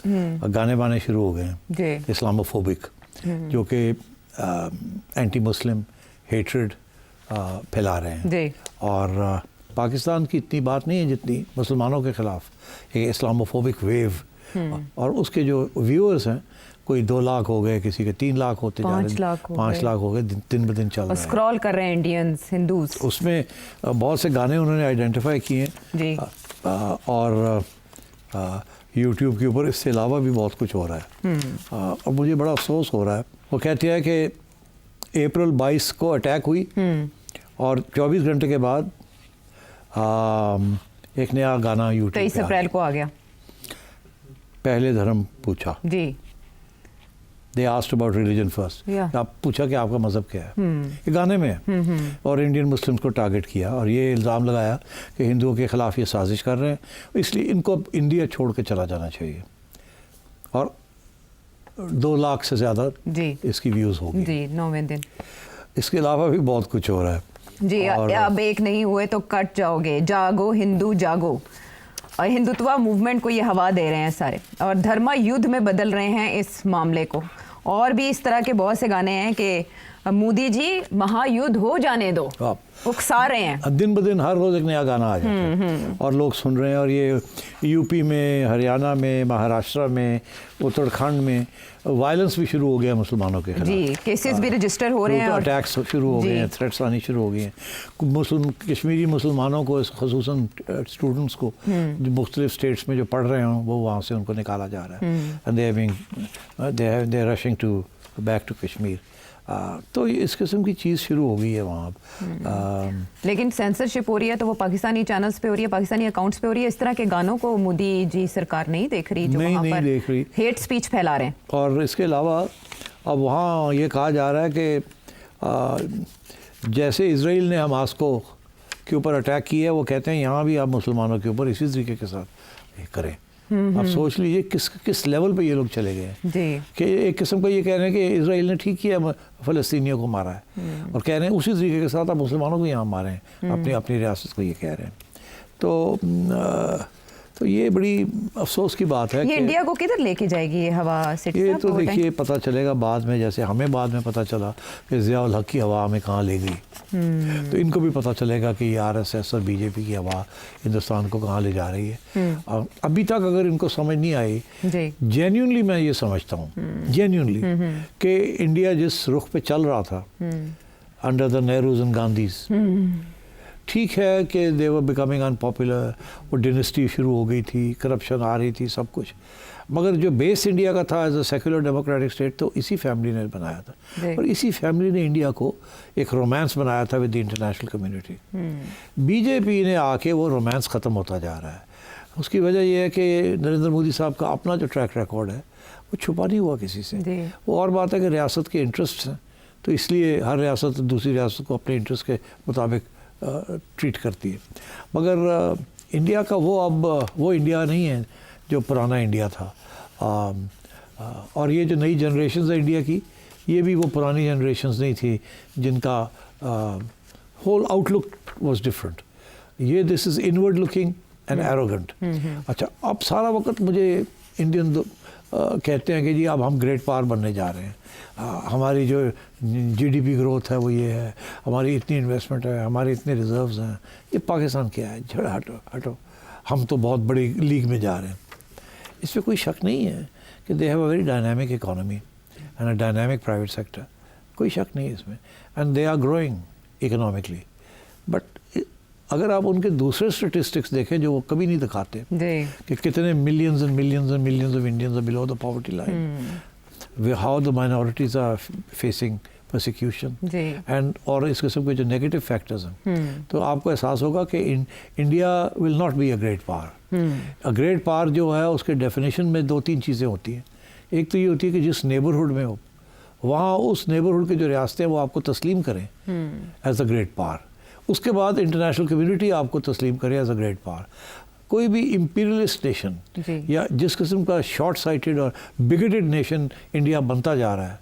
गाने बाने शुरू हो गए हैं इस्लामोफोबिक, जो कि एंटी मुस्लिम हेट्रेड फैला रहे हैं। और पाकिस्तान की इतनी बात नहीं है जितनी मुसलमानों के ख़िलाफ़ एक इस्लामोफोबिक वेव, और उसके जो व्यूअर्स हैं कोई 2 लाख हो गए, किसी के 3 लाख होते जा रहे हैं, 5 लाख हो गए, दिन ब दिन चल रहा है। स्क्रॉल कर रहे हैं इंडियंस, हिंदूज। उसमें बहुत से गाने उन्होंने आइडेंटिफाई किए हैं और यूट्यूब के ऊपर इससे अलावा भी बहुत कुछ हो रहा है। और मुझे बड़ा अफसोस हो रहा है। वो कहते हैं कि अप्रैल 22 को अटैक हुई और 24 घंटे के बाद एक नया गाना यूट्यूब 23 अप्रैल को आ गया। पहले धर्म पूछा जी, They asked about religion first. आप पूछा कि आपका मज़हब क्या है, ये गाने में है। और इंडियन मुस्लिम्स को टारगेट किया और ये इल्ज़ाम लगाया कि हिंदुओं के ख़िलाफ़ ये साजिश कर रहे हैं, इसलिए इनको अब इंडिया छोड़ के चला जाना चाहिए। और 2 लाख से ज़्यादा इसकी व्यूज़ होगी जी 9वें दिन। इसके अलावा भी बहुत कुछ हो रहा है। जी, अब एक नहीं हुए तो कट जाओगे, जागो हिंदू जागो। और हिंदुत्व मूवमेंट को ये हवा दे रहे हैं सारे, और धर्म युद्ध में बदल रहे हैं इस मामले को। और भी इस तरह के बहुत से गाने हैं कि मोदी जी महायुद्ध हो जाने दो, उकसा रहे हैं। दिन ब दिन हर रोज एक नया गाना आ जाता है और लोग सुन रहे हैं। और ये यूपी में, हरियाणा में, महाराष्ट्र में, उत्तराखंड में वायलेंस भी शुरू हो गया मुसलमानों के खिलाफ। जी, केसेस भी रजिस्टर हो रहे हैं और अटैक्स शुरू हो गए हैं, थ्रेट्स आनी शुरू हो गई हैं। कश्मीरी मुसलमानों को, खसूसन स्टूडेंट्स को जो मुख्तलिफ स्टेट्स में जो पढ़ रहे हों, वो वहाँ से उनको निकाला जा रहा है। And they are rushing to back to Kashmir. तो इस किस्म की चीज़ शुरू हो गई है वहाँ। लेकिन सेंसरशिप हो रही है तो वो पाकिस्तानी चैनल्स पे हो रही है, पाकिस्तानी अकाउंट्स पे हो रही है। इस तरह के गानों को मोदी जी सरकार नहीं देख रही, जो वहाँ पर देख रही, हेट स्पीच फैला रहे हैं। और इसके अलावा अब वहाँ ये कहा जा रहा है कि जैसे इजराइल ने हमास के ऊपर अटैक किया है, वो कहते हैं यहाँ भी आप मुसलमानों के ऊपर इसी तरीके के साथ करें। आप सोच लीजिए किस लेवल पे ये लोग चले गए हैं कि एक किस्म का ये कह रहे हैं कि इजराइल ने ठीक किया, फ़लस्तीनियों को मारा है, और कह रहे हैं उसी तरीके के साथ आप मुसलमानों को यहाँ मारें, अपनी रियासत को, ये कह रहे हैं। तो ये बड़ी अफसोस की बात है। ये इंडिया को किधर लेके जाएगी ये हवा? ये तो देखिए पता चलेगा बाद में, जैसे हमें बाद में पता चला कि ज़िया-उल हक की हवा हमें कहाँ ले गई, तो इनको भी पता चलेगा कि आरएसएस और बीजेपी की हवा हिंदुस्तान को कहाँ ले जा रही है। और अभी तक अगर इनको समझ नहीं आई, जेन्युइनली मैं ये समझता हूँ, जेन्युइनली, कि इंडिया जिस रुख पे चल रहा था under the Nehru's and Gandhi's, ठीक है कि दे वर बिकमिंग अनपॉपुलर, वो डिनेस्टी शुरू हो गई थी, करप्शन आ रही थी, सब कुछ, मगर जो बेस इंडिया का था as a secular democratic state, तो इसी फैमिली ने बनाया था। और इसी फैमिली ने इंडिया को एक रोमांस बनाया था with the international community. BJP ने आके वो रोमांस ख़त्म होता जा रहा है। उसकी वजह यह है कि नरेंद्र मोदी साहब का अपना जो ट्रैक रिकॉर्ड है वो छुपा नहीं हुआ किसी से। वो और बात है कि रियासत के इंटरेस्ट हैं, तो इसलिए हर रियासत दूसरी रियासत को अपने इंटरेस्ट के मुताबिक ट्रीट करती है। मगर इंडिया का वो इंडिया नहीं है जो पुराना इंडिया था। और ये जो नई जनरेशन है इंडिया की, ये भी वो पुरानी जनरेशन्स नहीं थी जिनका होल आउटलुक वाज डिफरेंट। ये this is inward looking and arrogant. अच्छा, अब सारा वक्त मुझे इंडियन कहते हैं कि जी अब हम ग्रेट पावर बनने जा रहे हैं, हमारी जो जीडीपी ग्रोथ है वो ये है, हमारी इतनी इन्वेस्टमेंट है, हमारे इतने रिजर्व्स हैं। ये पाकिस्तान क्या है, झड़ हटो, हम तो बहुत बड़ी लीग में जा रहे हैं। इस पर कोई शक नहीं है कि they have a very dynamic economy and a dynamic private sector, कोई शक नहीं है इसमें, and they are growing economically. But अगर आप उनके दूसरे स्टेटिस्टिक्स देखें जो वो कभी नहीं दिखाते कि कितने millions and millions and millions of Indians are below the poverty line, how the minorities are facing persecution and, और इस किस्म के जो नेगेटिव फैक्टर्स हैं, तो आपको एहसास होगा कि India will not be a great power. A great power जो है उसके डेफिनेशन में 2-3 चीज़ें होती हैं। एक तो ये होती है कि जिस नेबरहुड में हो, वहाँ उस नेबरहुड के जो रियासतें हैं वो आपको तस्लीम करें एज अ ग्रेट पावर। उसके बाद इंटरनेशनल कम्युनिटी आपको तस्लीम करे एज अ ग्रेट पावर। कोई भी इम्पीरियलिस्ट नेशन या जिस किस्म का शॉर्ट साइटेड और बिगेटेड नेशन इंडिया बनता जा रहा है,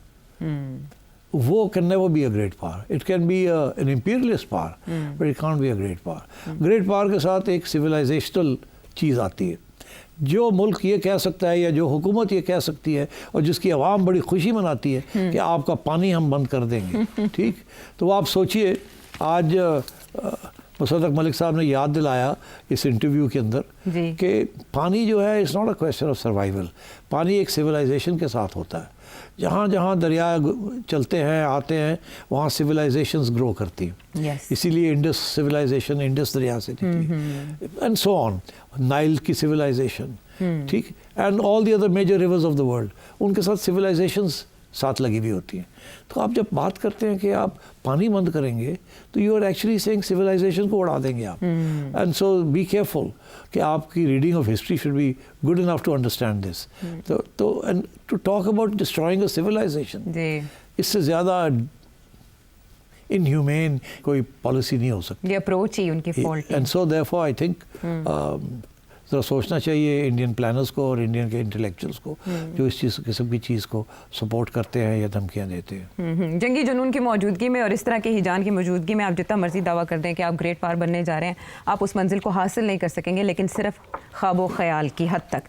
वो can never be a great power. It can be an imperialist power but it can't be a great power. Great power के साथ एक सिविलाइजेशनल चीज़ आती है। जो मुल्क ये कह सकता है या जो हुकूमत ये कह सकती है और जिसकी आवाम बड़ी खुशी मनाती है कि आपका पानी हम बंद कर देंगे, ठीक, तो आप सोचिए आज मुसद्दक मलिक साहब ने याद दिलाया इस इंटरव्यू के अंदर कि पानी जो है it's not a question of survival. पानी एक सिविलाइजेशन के साथ होता है। जहाँ जहाँ दरिया चलते हैं आते हैं वहाँ सिविलाइजेशंस ग्रो करती हैं। इसीलिए इंडस सिविलाइजेशन इंडस दरिया से निकली, एंड सो ऑन, नाइल की सिविलाइजेशन, ठीक, and all the other major rivers of the world, उनके साथ सिविलाइजेशंस साथ लगी हुई होती हैं। तो आप जब बात करते हैं कि आप पानी बंद करेंगे तो you are actually saying civilisation को उड़ा देंगे आप। एंड सो बी केयरफुल कि आपकी reading of history should be good enough to understand this. तो and to talk about destroying a civilization, इससे ज़्यादा इनह्यूमेन कोई पॉलिसी नहीं हो सकती। ये अप्रोच ही उनकी फॉल्ट है। And so therefore I think ज़रा सोचना चाहिए इंडियन प्लानर्स को और इंडियन के इंटेलेक्चुअल्स को जो इस चीज़ किस्म की चीज़ को सपोर्ट करते हैं या धमकियाँ देते हैं। जंगी जुनून की मौजूदगी में और इस तरह के हिजान की मौजूदगी में आप जितना मर्जी दावा कर दें कि आप ग्रेट पावर बनने जा रहे हैं, आप उस मंजिल को हासिल नहीं कर सकेंगे, लेकिन सिर्फ ख्वाबो ख्याल की हद तक।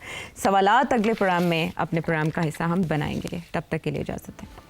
सवालात अगले प्रोग्राम में अपने प्रोग्राम का हिस्सा हम बनाएंगे। तब तक के लिए इजाज़त है।